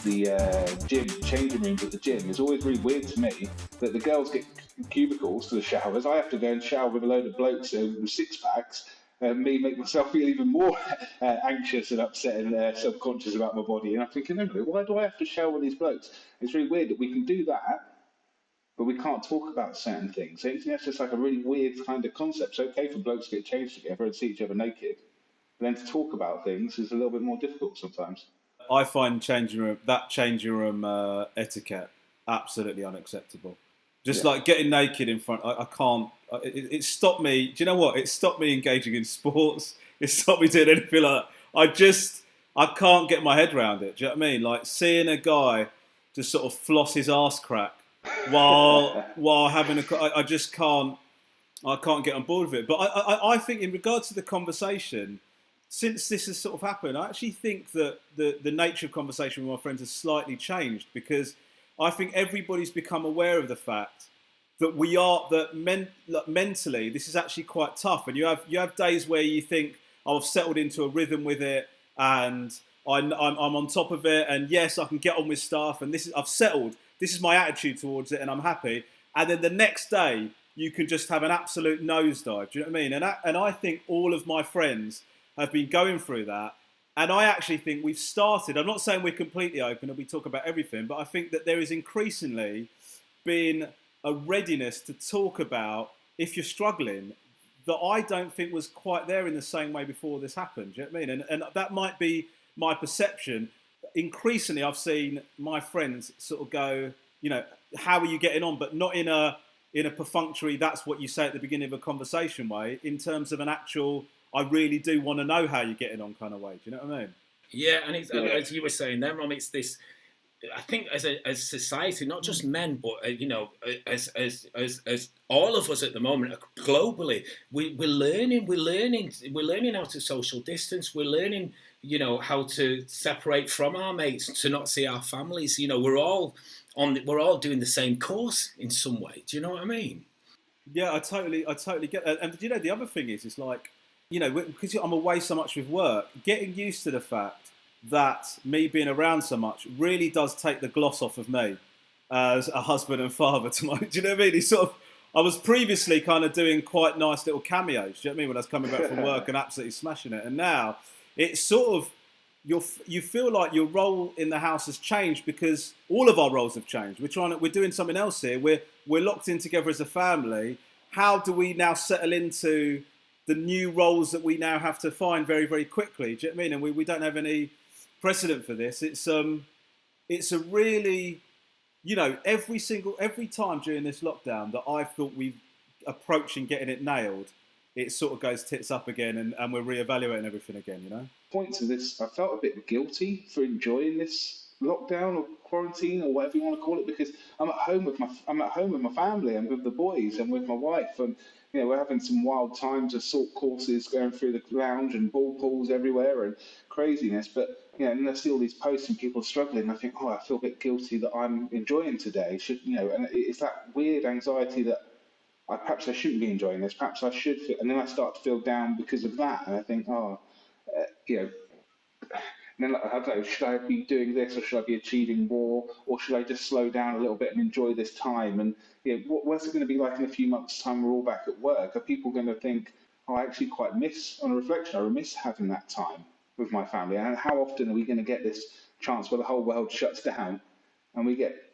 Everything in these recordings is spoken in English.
the gym, changing rooms at the gym, it's always really weird to me that the girls get cubicles for the showers. I have to go and shower with a load of blokes with six packs, and me make myself feel even more anxious and upset and subconscious about my body. And I'm thinking, no, why do I have to shower with these blokes? It's really weird that we can do that, but we can't talk about certain things. So that's just like a really weird kind of concept. It's okay for blokes to get changed together and see each other naked, but then to talk about things is a little bit more difficult sometimes. I find changing room etiquette absolutely unacceptable. Just like getting naked in front, I can't. It stopped me. Do you know what? It stopped me engaging in sports. It stopped me doing anything like that. I can't get my head around it. Do you know what I mean? Like seeing a guy just sort of floss his arse crack while having I just can't. I can't get on board with it. But I think in regards to the conversation, since this has sort of happened, I actually think that the nature of conversation with my friends has slightly changed, because I think everybody's become aware of the fact that mentally this is actually quite tough, and you have days where you think, oh, I've settled into a rhythm with it, and I'm on top of it, and yes, I can get on with stuff, and I've settled. This is my attitude towards it, and I'm happy. And then the next day, you can just have an absolute nosedive. Do you know what I mean? And I think all of my friends have been going through that. And I actually think we've started, I'm not saying we're completely open and we talk about everything, but I think that there is increasingly been a readiness to talk about if you're struggling that I don't think was quite there in the same way before this happened. Do you know what I mean? And that might be my perception. Increasingly, I've seen my friends sort of go, how are you getting on? But not in a perfunctory, that's what you say at the beginning of a conversation way, in terms of an actual, I really do want to know how you're getting on kind of way. Do you know what I mean? Yeah, and as you were saying then, Rom, it's this. I think as society, not just men, but as all of us at the moment globally, we're learning how to social distance. We're learning, how to separate from our mates, to not see our families. We're all doing the same course in some way. Do you know what I mean? Yeah, I totally get that. And the other thing is, it's like, because I'm away so much with work, getting used to the fact that me being around so much really does take the gloss off of me as a husband and father to my. Do you know what I mean? It's sort of, I was previously kind of doing quite nice little cameos. Do you know what I mean? When I was coming back from work and absolutely smashing it, and now it's sort of you feel like your role in the house has changed, because all of our roles have changed. We're doing something else here. We're locked in together as a family. How do we now settle into the new roles that we now have to find very, very quickly? Do you know what I mean? And we don't have any precedent for this. It's a really, every time during this lockdown that I thought we've approaching getting it nailed, it sort of goes tits up again, and we're reevaluating everything again, Point to this, I felt a bit guilty for enjoying this lockdown or quarantine or whatever you want to call it, because I'm at home with my family and with the boys and with my wife, and we're having some wild times of salt courses going through the lounge and ball pools everywhere and craziness. But and I see all these posts and people struggling. I think, I feel a bit guilty that I'm enjoying today. And it's that weird anxiety that perhaps I shouldn't be enjoying this. Perhaps I should feel, and then I start to feel down because of that. And I think, and then I don't know, should I be doing this, or should I be achieving more, or should I just slow down a little bit and enjoy this time? And what's it going to be like in a few months' time? We're all back at work. Are people going to think, I actually quite miss, on a reflection, I miss having that time with my family? And how often are we going to get this chance where the whole world shuts down and we get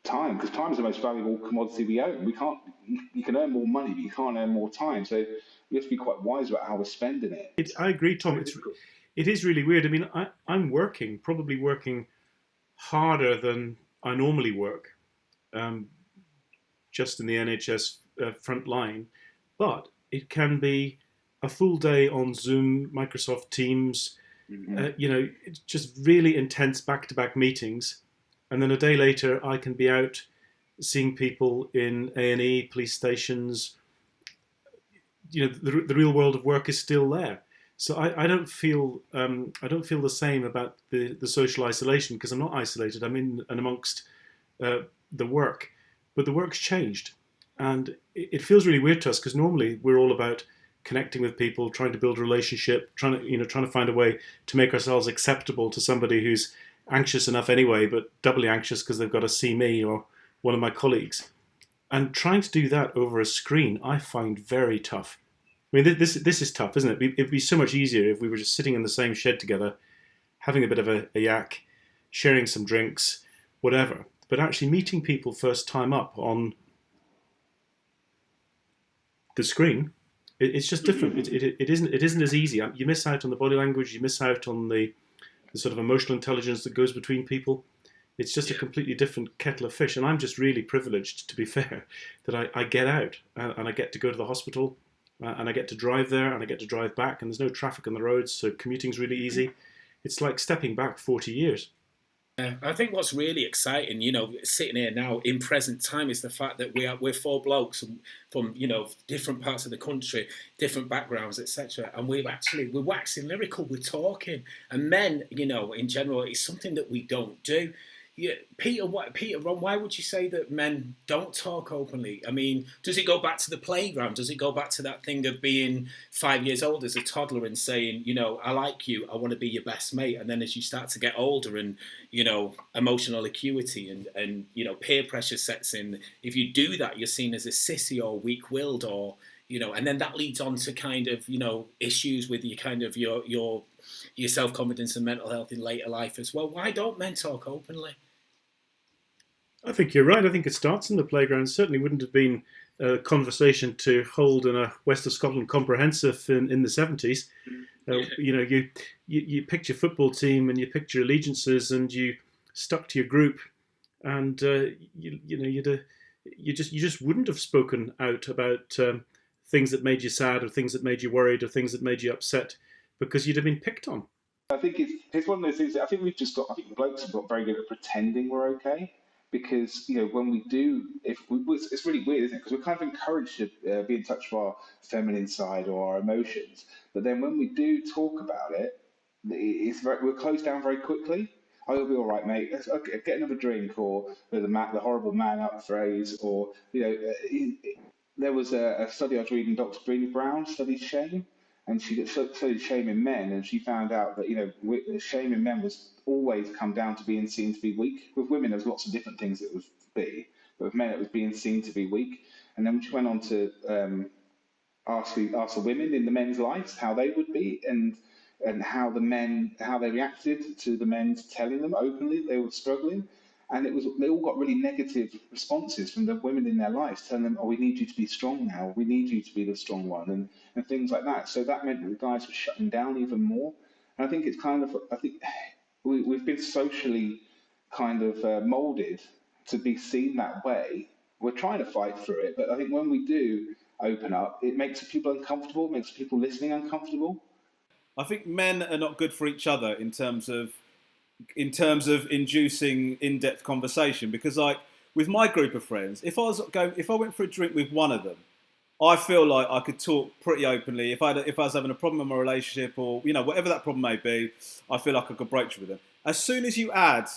time? Because time is the most valuable commodity we own. You can earn more money, but you can't earn more time. So we have to be quite wise about how we're spending it. I agree, Tom. It is really weird. I mean, I'm probably working harder than I normally work, just in the NHS front line. But it can be a full day on Zoom, Microsoft Teams, just really intense back-to-back meetings. And then a day later, I can be out seeing people in A&E, police stations. The real world of work is still there. So I don't feel the same about the social isolation, because I'm not isolated. I'm in and amongst the work, but the work's changed, and it feels really weird to us, because normally we're all about connecting with people, trying to build a relationship, trying to find a way to make ourselves acceptable to somebody who's anxious enough anyway, but doubly anxious because they've got to see me or one of my colleagues. And trying to do that over a screen, I find very tough. I mean, this is tough, isn't it? It'd be so much easier if we were just sitting in the same shed together, having a bit of a yak, sharing some drinks, whatever. But actually meeting people first time up on the screen, it's just different. It isn't as easy. You miss out on the body language. You miss out on the sort of emotional intelligence that goes between people. It's just a completely different kettle of fish. And I'm just really privileged, to be fair, that I get out and I get to go to the hospital and I get to drive there and I get to drive back, and there's no traffic on the roads, so commuting's really easy. It's like stepping back 40 years. I think what's really exciting, sitting here now in present time, is the fact that we're four blokes from different parts of the country, different backgrounds, etc. And we're waxing lyrical, we're talking. And men, in general, it's something that we don't do. Yeah, Ron, why would you say that men don't talk openly? I mean, does it go back to the playground? Does it go back to that thing of being 5 years old as a toddler and saying, I like you, I want to be your best mate? And then as you start to get older and, emotional acuity and peer pressure sets in, if you do that, you're seen as a sissy or weak-willed or, and then that leads on to kind of, issues with your kind of your self-confidence and mental health in later life as well. Why don't men talk openly? I think you're right. I think it starts in the playground. Certainly wouldn't have been a conversation to hold in a West of Scotland comprehensive in the 70s. You picked your football team and you picked your allegiances and you stuck to your group, and you just wouldn't have spoken out about things that made you sad or things that made you worried or things that made you upset, because you'd have been picked on. I think it's one of those things that I think the blokes have got very good at pretending we're okay. Because, when we do, it's really weird, isn't it? Because we're kind of encouraged to be in touch with our feminine side or our emotions. But then when we do talk about it, we're closed down very quickly. Oh, you'll be all right, mate. Okay, get another drink, or the horrible man up phrase, or, there was a study I was reading, Dr. Brené Brown studied shame, and she studied shame in men, and she found out that shame in men was always come down to being seen to be weak. With women, there's lots of different things it would be, but with men, it was being seen to be weak. And then she went on to ask the women in the men's lives how they would be, and how they reacted to the men telling them openly they were struggling. And they all got really negative responses from the women in their lives, telling them, "Oh, we need you to be strong now. We need you to be the strong one," and things like that. So that meant that the guys were shutting down even more. And I think it's we've been socially kind of molded to be seen that way. We're trying to fight through it, but I think when we do open up, it makes people uncomfortable, makes people listening uncomfortable. I think men are not good for each other in terms of inducing in-depth conversation, because like with my group of friends, if I went for a drink with one of them, I feel like I could talk pretty openly. If I was having a problem in my relationship or whatever that problem may be, I feel like I could broach it with them. As soon as you add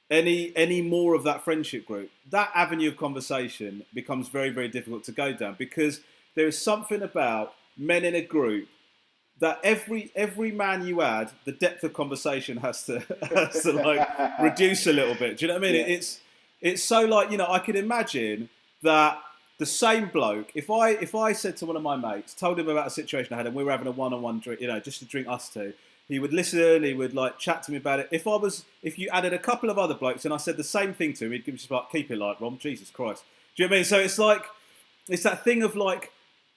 any more of that friendship group, that avenue of conversation becomes very, very difficult to go down, because there is something about men in a group that every man you add, the depth of conversation has to like reduce a little bit. Do you know what I mean? Yeah. It's so like, I can imagine that the same bloke, if I said to one of my mates, told him about a situation I had and we were having a one-on-one drink, just to drink us two, he would listen, he would like chat to me about it. If you added a couple of other blokes and I said the same thing to him, he'd give me just like, keep it light, Rom, Jesus Christ. Do you know what I mean? So it's like, it's that thing of like,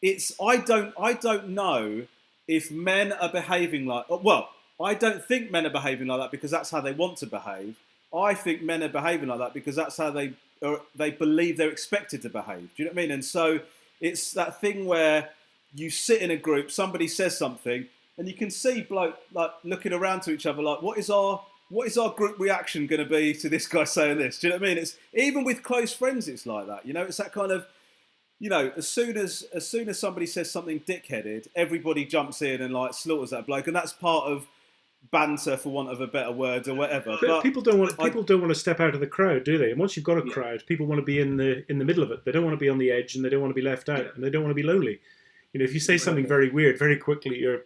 I don't know if men are behaving like, well, I don't think men are behaving like that because that's how they want to behave. I think men are behaving like that because that's how they believe they're expected to behave. Do you know what I mean? And so it's that thing where you sit in a group, somebody says something, and you can see bloke like looking around to each other like, what is our group reaction going to be to this guy saying this? Do you know what I mean? It's even with close friends, it's like that. It's that kind of, as soon as somebody says something dickheaded, everybody jumps in and like slaughters that bloke, and that's part of banter, for want of a better word, or whatever. But people don't want to step out of the crowd, do they? And once you've got a crowd, people want to be in the middle of it. They don't want to be on the edge, and they don't want to be left out, and they don't want to be lonely. If you say something very weird, very quickly, you're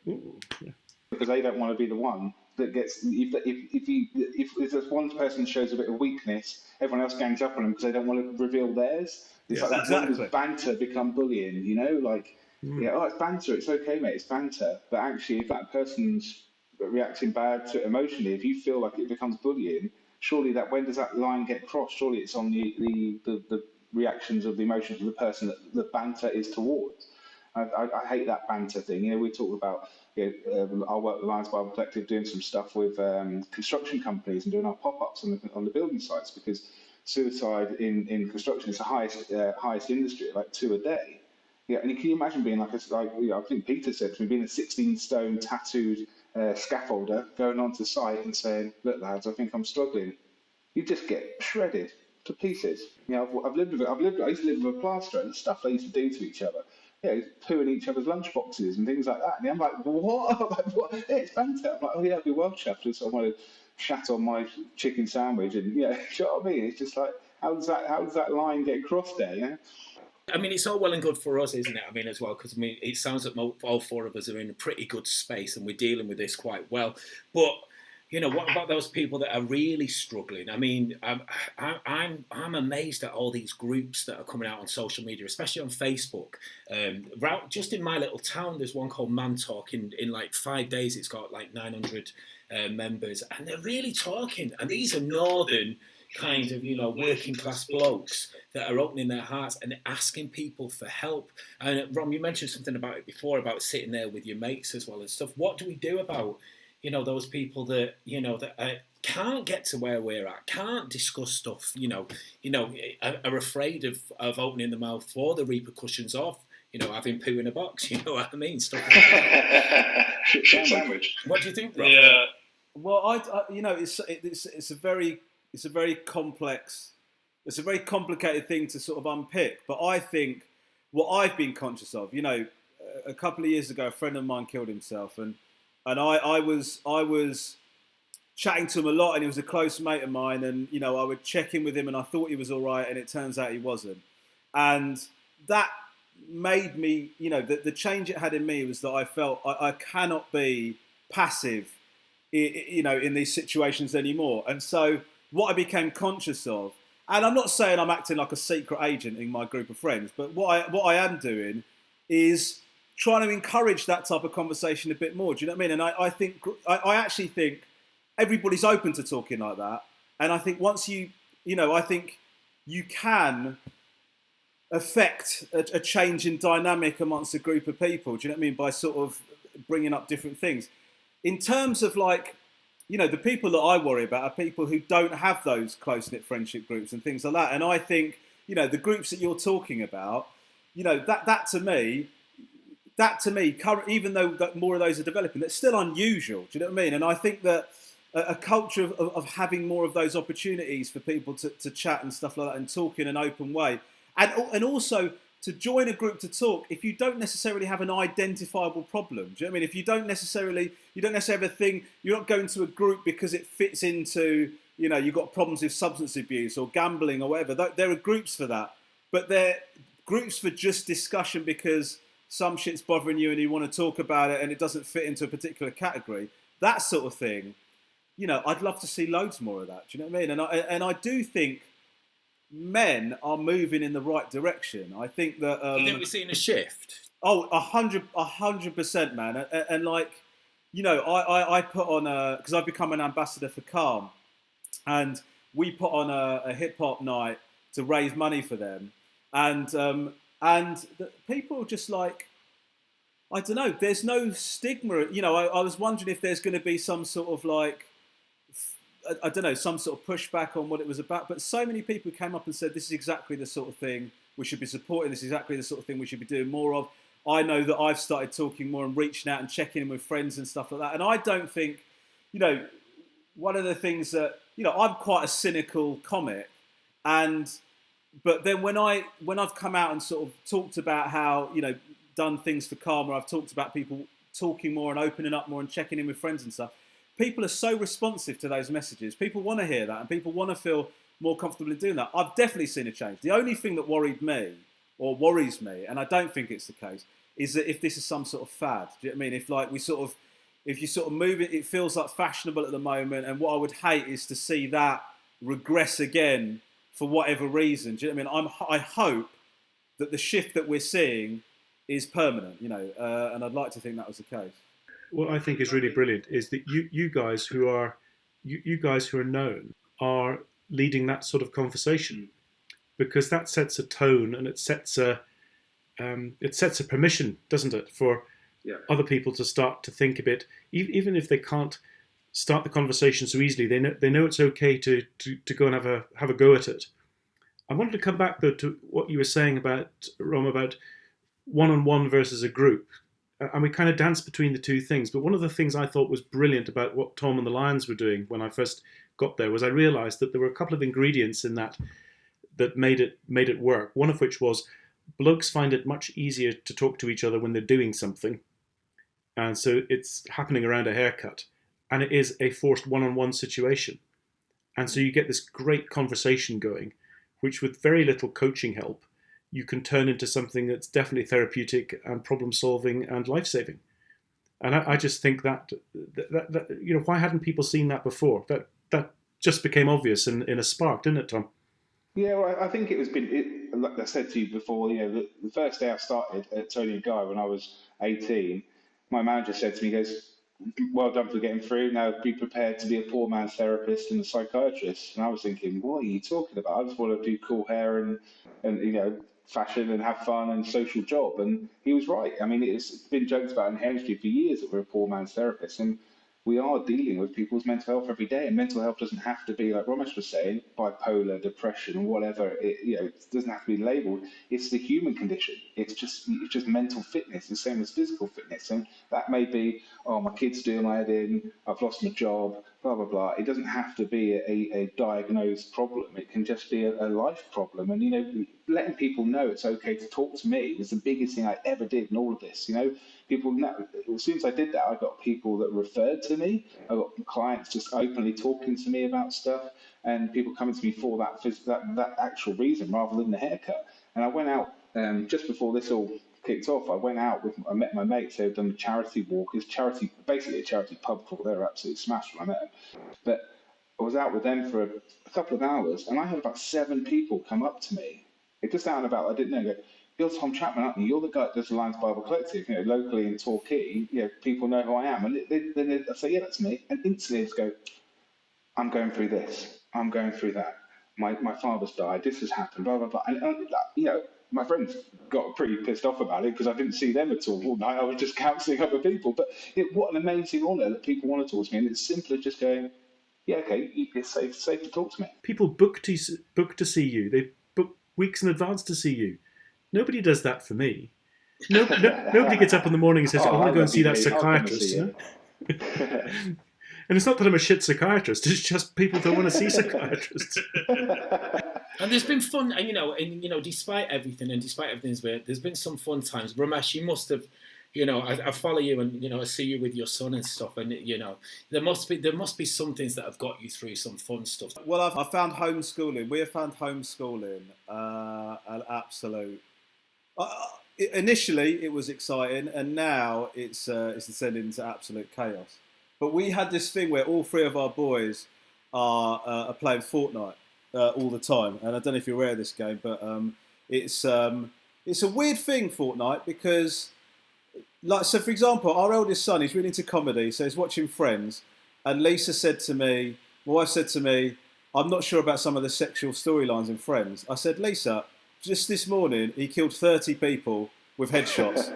because they don't want to be the one that gets if there's one person shows a bit of weakness, everyone else gangs up on them because they don't want to reveal theirs. It's Yeah. like when does Exactly. banter become bullying? You know, like yeah, oh, it's banter. It's okay, mate. It's banter. But actually, if that person's reacting bad to it emotionally, if you feel like it becomes bullying, surely that when does that line get crossed? Surely it's on the reactions of the emotions of the person that the banter is towards. I hate that banter thing. You know, we talk about I work with the Lions Barber Collective doing some stuff with construction companies and doing our pop-ups on the building sites because suicide in construction is the highest industry, like 2 a day. Yeah, and can you imagine being I think Peter said to me, being a 16-stone tattooed scaffolder going onto site and saying, "Look, lads, I think I'm struggling." You just get shredded to pieces. You know, I used to live with a plasterer and the stuff they used to do to each other. Yeah, poo in each other's lunch boxes and things like that. And I'm like, what? Like, what? Yeah, it's banter. I'm like, oh yeah, I'd be well chuffed if someone had shat on my chicken sandwich. And yeah, you know what I mean? It's just like, how does that line get crossed there? Yeah. I mean, it's all well and good for us, isn't it? I mean, as well, because I mean, it sounds like all 4 of us are in a pretty good space and we're dealing with this quite well. But you know, what about those people that are really struggling? I mean, I'm amazed at all these groups that are coming out on social media, especially on Facebook. Just in my little town, there's one called Man Talk. In like 5 days, it's got like 900 members, and they're really talking. And these are northern kind of, you know, working class blokes that are opening their hearts and asking people for help. And Rom, you mentioned something about it before, about sitting there with your mates as well and stuff. What do we do about, you know, those people that, you know, that can't get to where we're at, can't discuss stuff, you know, are afraid of opening the mouth for the repercussions of, you know, having poo in a box, you know what I mean? Stuff like that. Shit sandwich. What do you think, Rob? Yeah. Well, I you know, it's a very complex, it's a very complicated thing to sort of unpick. But I think what I've been conscious of, you know, a couple of years ago, a friend of mine killed himself, and I was chatting to him a lot, and he was a close mate of mine, and you know, I would check in with him, and I thought he was all right, and it turns out he wasn't, and that made me, you know, the change it had in me was that I felt I cannot be passive, you know, in these situations anymore. And so what I became conscious of, and I'm not saying I'm acting like a secret agent in my group of friends, but what I am doing is trying to encourage that type of conversation a bit more. Do you know what I mean? And I actually think everybody's open to talking like that. And I think once you know, I think you can affect a change in dynamic amongst a group of people. Do you know what I mean? By sort of bringing up different things. In terms of like, you know, the people that I worry about are people who don't have those close-knit friendship groups and things like that. And I think, you know, the groups that you're talking about, you know, that to me, even though more of those are developing, that's still unusual. Do you know what I mean? And I think that a culture of having more of those opportunities for people to chat and stuff like that and talk in an open way, and also to join a group to talk if you don't necessarily have an identifiable problem. Do you know what I mean? If you don't necessarily have a thing, you're not going to a group because it fits into, you know, you've got problems with substance abuse or gambling or whatever. There are groups for that, but they're groups for just discussion because some shit's bothering you and you want to talk about it and it doesn't fit into a particular category. That sort of thing, you know, I'd love to see loads more of that. Do you know what I mean? And I do think men are moving in the right direction. I think that you think we're seeing a shift? Oh, 100%, man. And like, you know, I put on because I've become an ambassador for Calm, and we put on a hip hop night to raise money for them, and the people are just like, I don't know. There's no stigma. You know, I was wondering if there's going to be some sort of like, I don't know, some sort of pushback on what it was about. But so many people came up and said, this is exactly the sort of thing we should be supporting. This is exactly the sort of thing we should be doing more of. I know that I've started talking more and reaching out and checking in with friends and stuff like that. And I don't think, you know, one of the things that, you know, I'm quite a cynical comic. But then when I've come out and sort of talked about how, you know, done things for Karma, I've talked about people talking more and opening up more and checking in with friends and stuff. People are so responsive to those messages. People want to hear that and people want to feel more comfortable in doing that. I've definitely seen a change. The only thing that worried me or worries me, and I don't think it's the case, is that if this is some sort of fad. Do you know what I mean? If like we sort of, if you sort of move it, it feels like fashionable at the moment. And what I would hate is to see that regress again for whatever reason. Do you know what I mean? I hope that the shift that we're seeing is permanent, you know, and I'd like to think that was the case. What I think is really brilliant is that you guys who are known are leading that sort of conversation, because that sets a tone and it sets a permission, doesn't it, for other people to start to think a bit, even if they can't start the conversation so easily. They know it's okay to go and have a go at it. I wanted to come back though to what you were saying about Rom, about one-on-one versus a group, and we kind of danced between the two things. But one of the things I thought was brilliant about what Tom and the Lions were doing when I first got there was I realised that there were a couple of ingredients in that made it work. One of which was blokes find it much easier to talk to each other when they're doing something, and so it's happening around a haircut, and it is a forced one-on-one situation, and so you get this great conversation going, which with very little coaching help you can turn into something that's definitely therapeutic and problem-solving and life-saving. And I just think that you know, why hadn't people seen that before? That just became obvious in a spark, didn't it, Tom? Yeah, well, I think like I said to you before, you know, the first day I started at Tony & Guy when I was 18, my manager said to me, he goes, well done for getting through. Now be prepared to be a poor man's therapist and a psychiatrist. And I was thinking, what are you talking about? I just want to do cool hair and you know, fashion and have fun and social job. And he was right. I mean, it's been joked about in hair industry for years that we're a poor man's therapist. And we are dealing with people's mental health every day, and mental health doesn't have to be, like Romesh was saying, bipolar, depression, and whatever. It doesn't have to be labelled. It's the human condition. It's just mental fitness, the same as physical fitness. And that may be, oh, my kid's doing my head in, I've lost my job, blah blah blah. It doesn't have to be a diagnosed problem. It can just be a life problem. And you know, letting people know it's okay to talk to me was the biggest thing I ever did in all of this. You know, people know, as soon as I did that, I got people that referred to me. I got clients just openly talking to me about stuff, and people coming to me for that actual reason rather than the haircut. And I went out just before this all kicked off. I met my mates. They'd done a charity walk. It's basically a charity pub crawl. They were absolutely smashed when I met them. But I was out with them for a couple of hours, and I had about 7 people come up to me. It just out and about. I didn't know. You're Tom Chapman, aren't you? You're the guy that does the Lions Barber Collective, you know, locally in Torquay. You know, people know who I am. And then I say, yeah, that's me. And instantly they just go, I'm going through this. I'm going through that. My father's died. This has happened, blah, blah, blah. And you know, my friends got pretty pissed off about it because I didn't see them at all night. I was just counselling other people. But what an amazing honour that people want to talk to me. And it's simpler just going, yeah, okay, it's safe to talk to me. People book to see you. They book weeks in advance to see you. Nobody does that for me. Nobody gets up in the morning and says, I want to go and see that psychiatrist. You know? And it's not that I'm a shit psychiatrist, it's just people don't want to see psychiatrists. And there's been fun, and you know, despite everything there's been some fun times. Romesh, you must have, you know, I follow you, and you know, I see you with your son and stuff, and you know, there must be some things that have got you through some fun stuff. Well, I found homeschooling. We have found homeschooling an absolute. Initially, it was exciting, and now it's descending into absolute chaos. But we had this thing where all 3 of our boys are playing Fortnite all the time, and I don't know if you're aware of this game, but it's a weird thing, Fortnite, because, like, so for example, our eldest son, he's really into comedy, so he's watching Friends, and Lisa said to me, my wife said to me, I'm not sure about some of the sexual storylines in Friends. I said, Lisa, just this morning he killed 30 people with headshots.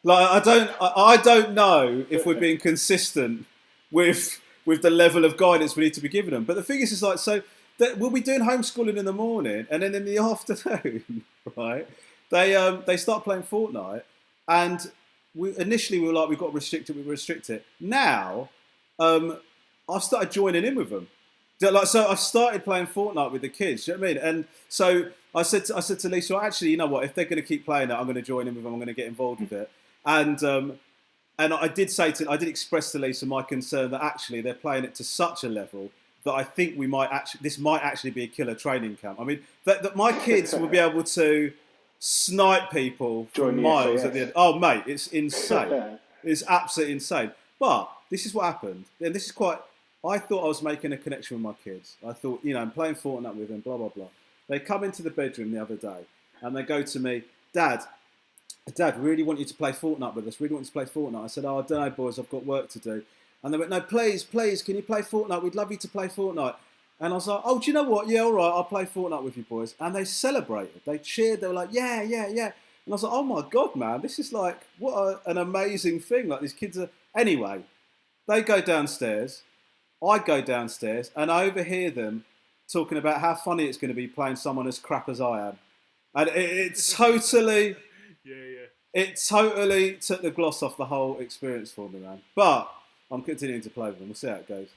Like, I don't know if we're being consistent with the level of guidance we need to be giving them. But the thing is, it's like, so we'll be doing homeschooling in the morning, and then in the afternoon, right? They start playing Fortnite, and initially we were like, we've got to restrict it. Now, I've started joining in with them. Like, so I've started playing Fortnite with the kids. Do you know what I mean? And so I said to Lisa, well, actually, you know what? If they're going to keep playing it, I'm going to join in with them. I'm going to get involved with it. And I did express to Lisa my concern that actually they're playing it to such a level that I think this might actually be a killer training camp. I mean, that my kids will be able to snipe people from miles at the end. Oh, mate, it's insane. It's absolutely insane. But this is what happened. And this is quite... I thought I was making a connection with my kids. I thought, you know, I'm playing Fortnite with them, blah, blah, blah. They come into the bedroom the other day and they go to me, Dad, really want you to play Fortnite with us. Really want you to play Fortnite. I said, oh, I don't know, boys. I've got work to do. And they went, no, please, can you play Fortnite? We'd love you to play Fortnite. And I was like, oh, do you know what? Yeah, all right, I'll play Fortnite with you boys. And they celebrated. They cheered. They were like, yeah. And I was like, oh, my God, man. This is like, an amazing thing. Like, these kids are... Anyway, they go downstairs. I go downstairs and I overhear them talking about how funny it's going to be playing someone as crap as I am. And it totally... It totally took the gloss off the whole experience for me, man. But I'm continuing to play with them. We'll see how it goes.